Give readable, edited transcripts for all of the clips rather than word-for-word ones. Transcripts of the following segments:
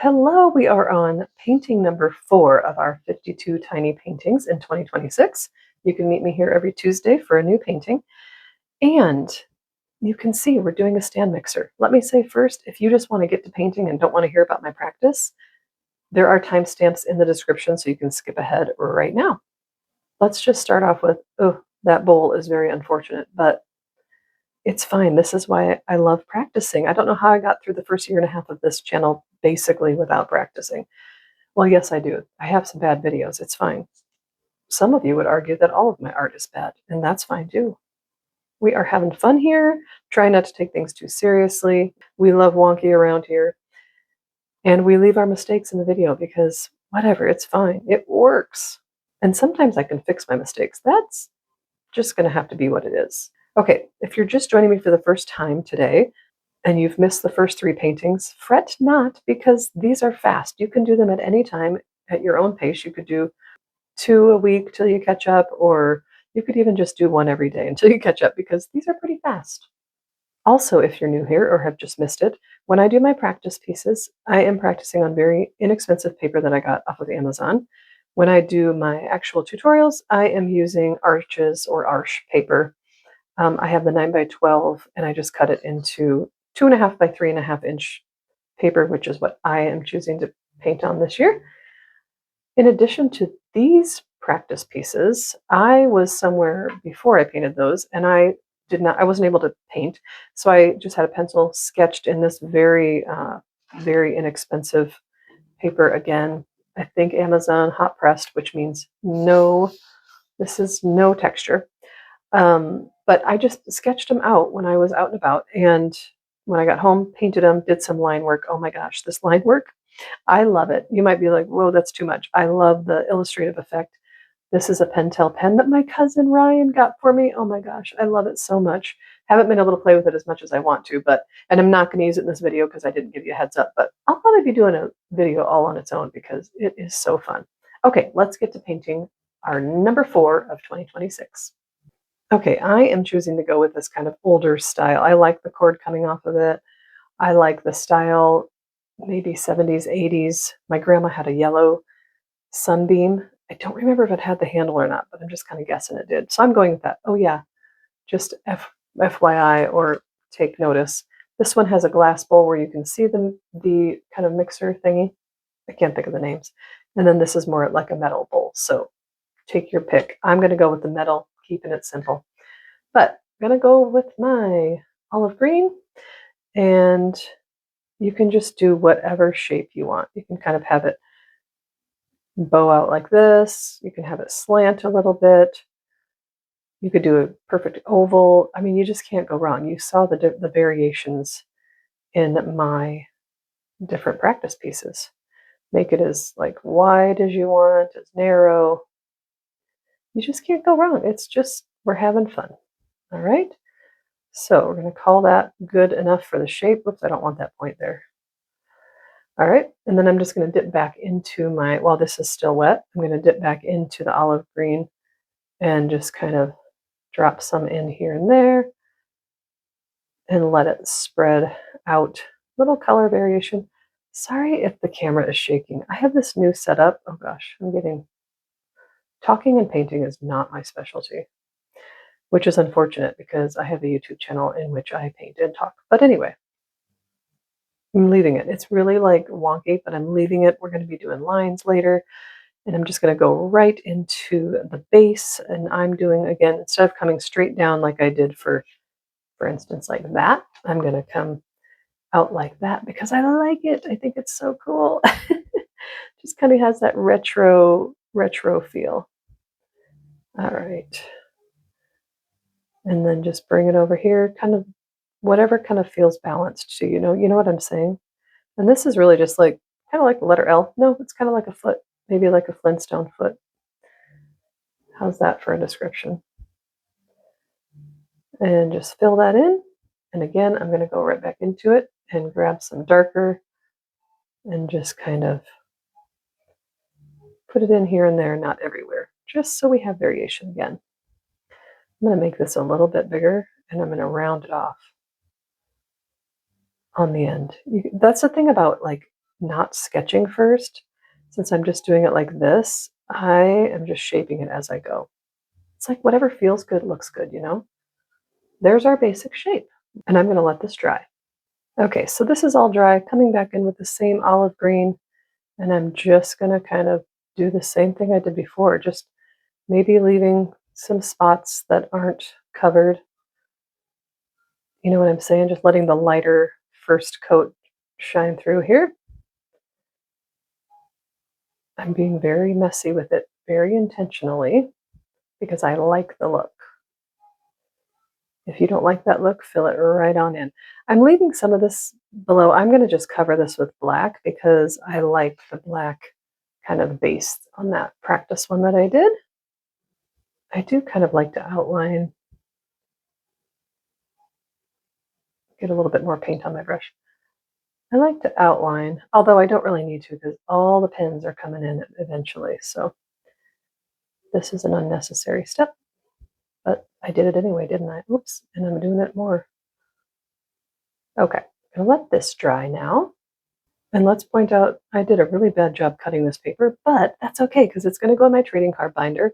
Hello, we are on painting number 4 of our 52 tiny paintings in 2026. You can meet me here every Tuesday for a new painting. And you can see we're doing a stand mixer. Let me say first, if you just want to get to painting and don't want to hear about my practice, there are timestamps in the description so you can skip ahead right now. Let's just start off with, oh, that bowl is very unfortunate, but it's fine. This is why I love practicing. I don't know how I got through the first year and a half of this channel basically without practicing. Well, yes, I do. I have some bad videos. It's fine. Some of you would argue that all of my art is bad, and that's fine too. We are having fun here, trying not to take things too seriously. We love wonky around here, and we leave our mistakes in the video because whatever, it's fine. It works. And sometimes I can fix my mistakes. That's just going to have to be what it is. Okay, if you're just joining me for the first time today, and you've missed the first 3 paintings, fret not, because these are fast. You can do them at any time at your own pace. You could do 2 a week till you catch up, or you could even just do 1 every day until you catch up, because these are pretty fast. Also, if you're new here or have just missed it, when I do my practice pieces, I am practicing on very inexpensive paper that I got off of Amazon. When I do my actual tutorials, I am using Arches or Arch paper. I have the 9x12, and I just cut it into 2.5 by 3.5 inch paper, which is what I am choosing to paint on this year. In addition to these practice pieces, I was somewhere before I painted those, and I wasn't able to paint, so I just had a pencil sketched in this very inexpensive paper. Again, I think Amazon hot pressed, which means this is no texture. But I just sketched them out when I was out and about, and when I got home, painted them, did some line work. Oh my gosh, this line work, I love it. You might be like, whoa, that's too much. I love the illustrative effect. This is a Pentel pen that my cousin Ryan got for me. Oh my gosh, I love it so much. Haven't been able to play with it as much as I want to, and I'm not going to use it in this video because I didn't give you a heads up, but I'll probably be doing a video all on its own because it is so fun. Okay, let's get to painting our number 4 of 2026. Okay, I am choosing to go with this kind of older style. I like the cord coming off of it. I like the style, maybe 70s, 80s. My grandma had a yellow Sunbeam. I don't remember if it had the handle or not, but I'm just kind of guessing it did. So I'm going with that. Oh yeah, just FYI, or take notice. This one has a glass bowl where you can see the kind of mixer thingy. I can't think of the names. And then this is more like a metal bowl. So take your pick. I'm going to go with the metal, keeping it simple. But I'm going to go with my olive green, and you can just do whatever shape you want. You can kind of have it bow out like this. You can have it slant a little bit. You could do a perfect oval. I mean, you just can't go wrong. You saw the variations in my different practice pieces. Make it as like wide as you want, as narrow. You just can't go wrong. It's just, we're having fun. All right. So we're going to call that good enough for the shape. Whoops, I don't want that point there. All right, and then I'm just going to dip back into while this is still wet, I'm going to dip back into the olive green and just kind of drop some in here and there and let it spread out. Little color variation. Sorry if the camera is shaking. I have this new setup. Oh gosh, talking and painting is not my specialty, which is unfortunate because I have a YouTube channel in which I paint and talk. But anyway, I'm leaving it. It's really like wonky, but I'm leaving it. We're going to be doing lines later, and I'm just going to go right into the base. And I'm doing, again, instead of coming straight down like I did for instance, like that, I'm going to come out like that because I like it. I think it's so cool. Just kind of has that retro feel. All right. And then just bring it over here, kind of whatever kind of feels balanced to you. You know what I'm saying? And this is really just like kind of like the letter L. No, it's kind of like a foot, maybe like a Flintstone foot. How's that for a description? And just fill that in. And again, I'm going to go right back into it and grab some darker and just kind of put it in here and there, not everywhere, just so we have variation again. I'm going to make this a little bit bigger, and I'm going to round it off on the end. That's the thing about like not sketching first. Since I'm just doing it like this, I am just shaping it as I go. It's like whatever feels good looks good, you know? There's our basic shape, and I'm gonna let this dry. Okay, so this is all dry, coming back in with the same olive green, and I'm just gonna kind of do the same thing I did before, just maybe leaving some spots that aren't covered. You know what I'm saying? Just letting the lighter first coat shine through here. I'm being very messy with it, very intentionally, because I like the look. If you don't like that look, fill it right on in. I'm leaving some of this below. I'm going to just cover this with black because I like the black kind of base on that practice one that I did. I do kind of like to outline, get a little bit more paint on my brush. I like to outline, although I don't really need to because all the pins are coming in eventually. So this is an unnecessary step, but I did it anyway, didn't I? Oops, and I'm doing it more. Okay, I'm gonna let this dry now. And let's point out, I did a really bad job cutting this paper, but that's okay because it's gonna go in my trading card binder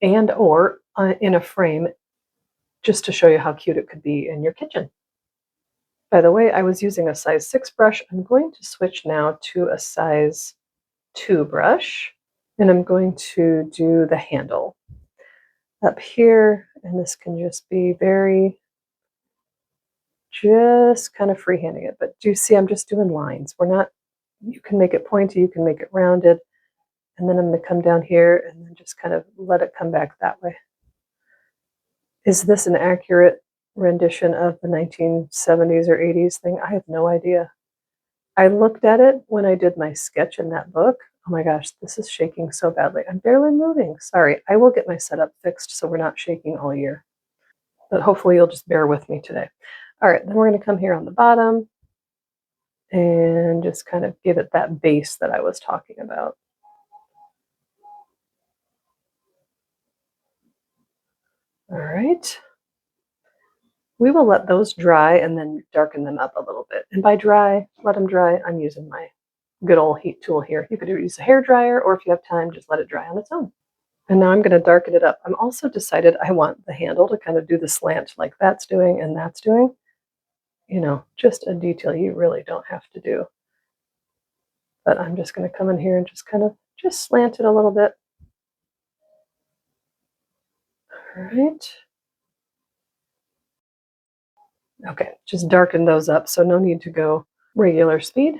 and or in a frame just to show you how cute it could be in your kitchen. By the way, I was using a size 6 brush. I'm going to switch now to a size 2 brush, and I'm going to do the handle up here, and this can just be very, just kind of freehanding it. But do you see I'm just doing lines? We're not, you can make it pointy, you can make it rounded, and then I'm going to come down here and then just kind of let it come back that way. Is this an accurate rendition of the 1970s or 80s thing? I have no idea. I looked at it when I did my sketch in that book. Oh my gosh, this is shaking so badly. I'm barely moving. Sorry, I will get my setup fixed so we're not shaking all year. But hopefully you'll just bear with me today. All right, then we're going to come here on the bottom and just kind of give it that base that I was talking about. All right. We will let those dry and then darken them up a little bit. And by dry, let them dry, I'm using my good old heat tool here. You could use a hair dryer, or if you have time, just let it dry on its own. And now I'm going to darken it up. I'm also decided I want the handle to kind of do the slant like that's doing and that's doing. You know, just a detail you really don't have to do. But I'm just going to come in here and just kind of just slant it a little bit. All right. Okay, just darken those up, so no need to go regular speed.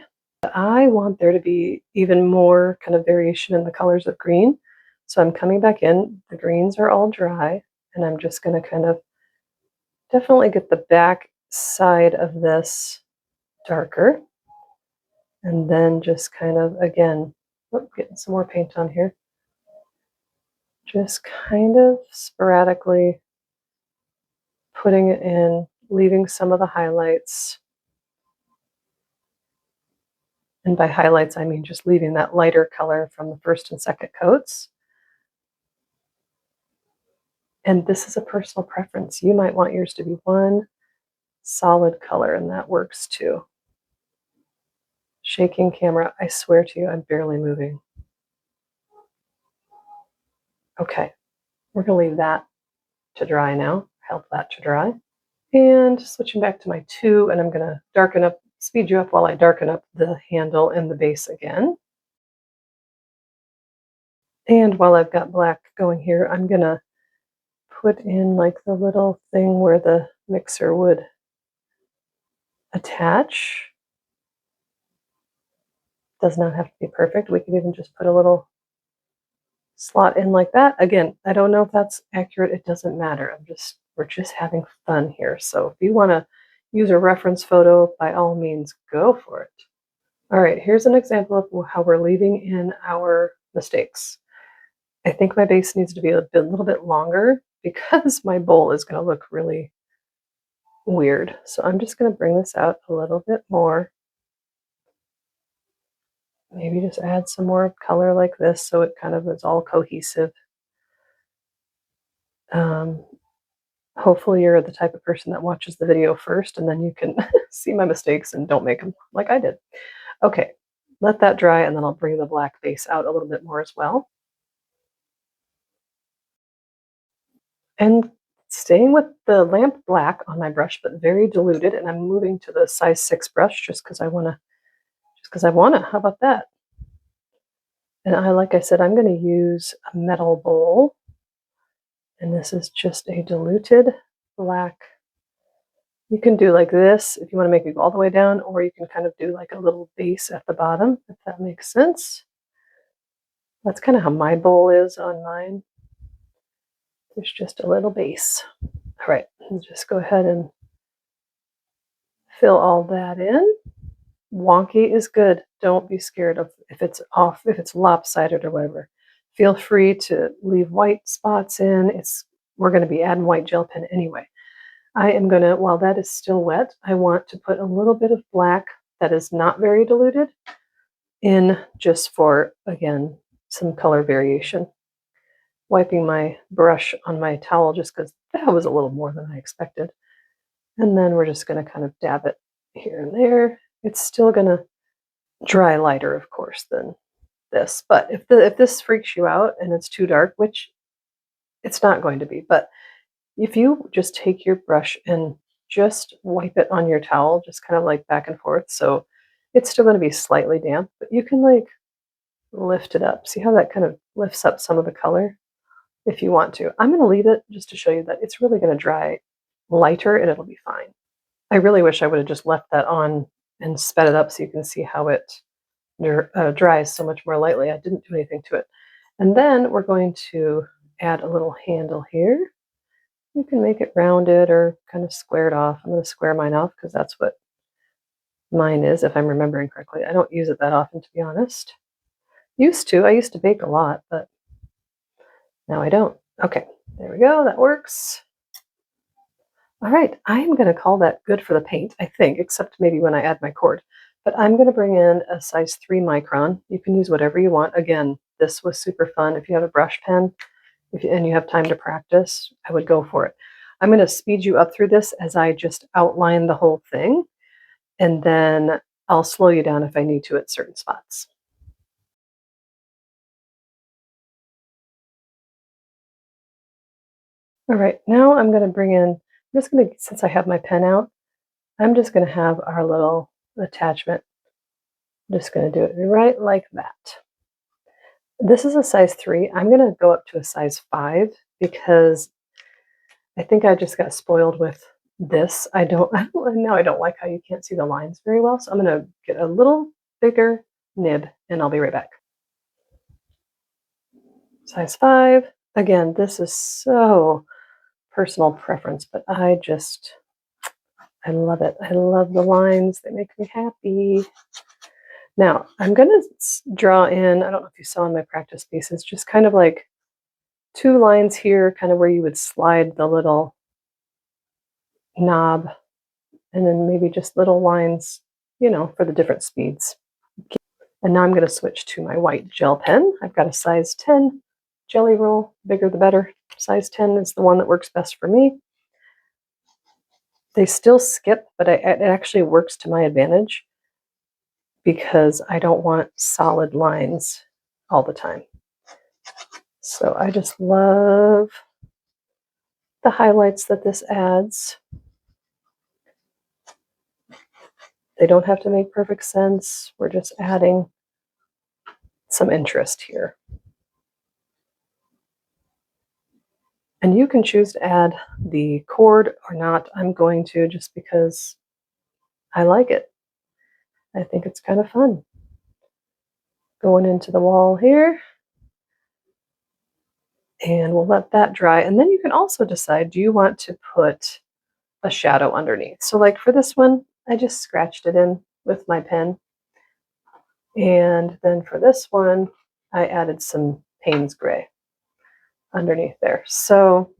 I want there to be even more kind of variation in the colors of green. So I'm coming back in, the greens are all dry, and I'm just going to kind of definitely get the back side of this darker. And then just kind of, again, getting some more paint on here. Just kind of sporadically putting it in, leaving some of the highlights. And by highlights, I mean just leaving that lighter color from the first and second coats. And this is a personal preference. You might want yours to be one solid color, and that works too. Shaking camera, I swear to you, I'm barely moving. Okay, we're gonna leave that to dry now, help that to dry. And switching back to my 2, and I'm gonna darken up, speed you up while I darken up the handle and the base again. And while I've got black going here, I'm gonna put in like the little thing where the mixer would attach. Does not have to be perfect. We could even just put a little slot in like that. Again, I don't know if that's accurate. It doesn't matter. We're just having fun here. So if you want to use a reference photo, by all means, go for it. All right, here's an example of how we're leaving in our mistakes. I think my base needs to be a little bit longer because my bowl is going to look really weird. So I'm just going to bring this out a little bit more. Maybe just add some more color like this so it kind of is all cohesive. Hopefully you're the type of person that watches the video first and then you can see my mistakes and don't make them like I did. Okay, let that dry, and then I'll bring the black base out a little bit more as well. And staying with the lamp black on my brush, but very diluted, and I'm moving to the size 6 brush just because I want to. How about that? And like I said, I'm going to use a metal bowl, and this is just a diluted black. You can do like this if you want to make it go all the way down, or you can kind of do like a little base at the bottom, if that makes sense. That's kind of how my bowl is on mine. There's just a little base. All right, just go ahead and fill all that in. Wonky is good. Don't be scared of if it's off, if it's lopsided or whatever. Feel free to leave white spots in. We're going to be adding white gel pen anyway. I am going to, while that is still wet, I want to put a little bit of black that is not very diluted in just for, again, some color variation. Wiping my brush on my towel just because that was a little more than I expected. And then we're just going to kind of dab it here and there. It's still going to dry lighter, of course, than this. But if this freaks you out and it's too dark, which it's not going to be, but if you just take your brush and just wipe it on your towel, just kind of like back and forth, so it's still going to be slightly damp, but you can like lift it up. See how that kind of lifts up some of the color if you want to. I'm going to leave it just to show you that it's really going to dry lighter and it'll be fine. I really wish I would have just left that on and sped it up so you can see how it dries so much more lightly. I didn't do anything to it. And then we're going to add a little handle here. You can make it rounded or kind of squared off. I'm going to square mine off because that's what mine is, if I'm remembering correctly. I don't use it that often, to be honest. I used to bake a lot, but now I don't. Okay, there we go. That works. All right, I'm going to call that good for the paint, I think, except maybe when I add my cord. But I'm going to bring in a size 3 micron. You can use whatever you want. Again, this was super fun. If you have a brush pen and you have time to practice, I would go for it. I'm going to speed you up through this as I just outline the whole thing, and then I'll slow you down if I need to at certain spots. All right, now I'm going to bring in, since I have my pen out, I'm just going to have our little attachment. I'm just going to do it right like that. This is a size 3. I'm going to go up to a size 5 because I think I just got spoiled with this. Now I don't like how you can't see the lines very well. So I'm going to get a little bigger nib and I'll be right back. Size 5. Again, this is so personal preference, but I love it. I love the lines. They make me happy. Now, I'm going to draw in, I don't know if you saw in my practice pieces, just kind of like 2 lines here, kind of where you would slide the little knob, and then maybe just little lines, for the different speeds. And now I'm going to switch to my white gel pen. I've got a size 10 jelly roll, bigger the better. Size 10 is the one that works best for me. They still skip, but it actually works to my advantage because I don't want solid lines all the time. So I just love the highlights that this adds. They don't have to make perfect sense. We're just adding some interest here. And you can choose to add the cord or not. I'm going to just because I like it. I think it's kind of fun. Going into the wall here. And we'll let that dry. And then you can also decide, do you want to put a shadow underneath? So like for this one, I just scratched it in with my pen. And then for this one, I added some Payne's Gray underneath there. So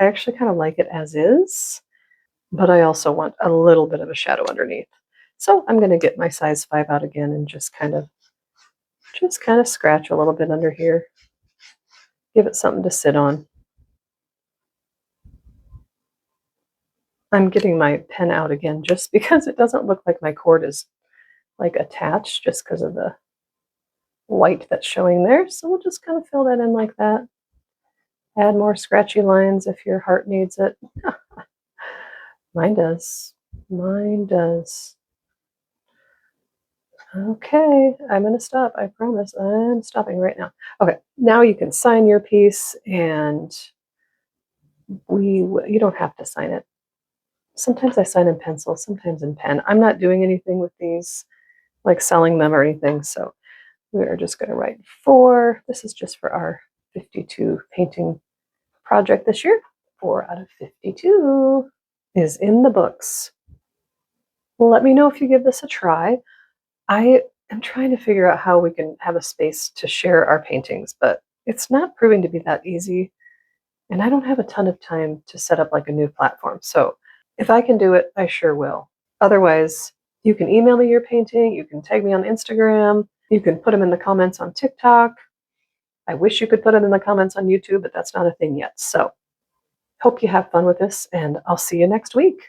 I actually kind of like it as is, but I also want a little bit of a shadow underneath. So I'm going to get my size 5 out again and just kind of scratch a little bit under here. Give it something to sit on. I'm getting my pen out again just because it doesn't look like my cord is like attached just because of the white that's showing there. So we'll just kind of fill that in like that. Add more scratchy lines if your heart needs it. Mine does. Mine does. Okay, I'm going to stop. I promise. I'm stopping right now. Okay, now you can sign your piece, and you don't have to sign it. Sometimes I sign in pencil, sometimes in pen. I'm not doing anything with these, like selling them or anything, so we are just going to write 4. This is just for our 52 painting project this year. 4 out of 52 is in the books. Well, let me know if you give this a try. I am trying to figure out how we can have a space to share our paintings, but it's not proving to be that easy. And I don't have a ton of time to set up like a new platform. So if I can do it, I sure will. Otherwise, you can email me your painting. You can tag me on Instagram. You can put them in the comments on TikTok. I wish you could put them in the comments on YouTube, but that's not a thing yet. So hope you have fun with this, and I'll see you next week.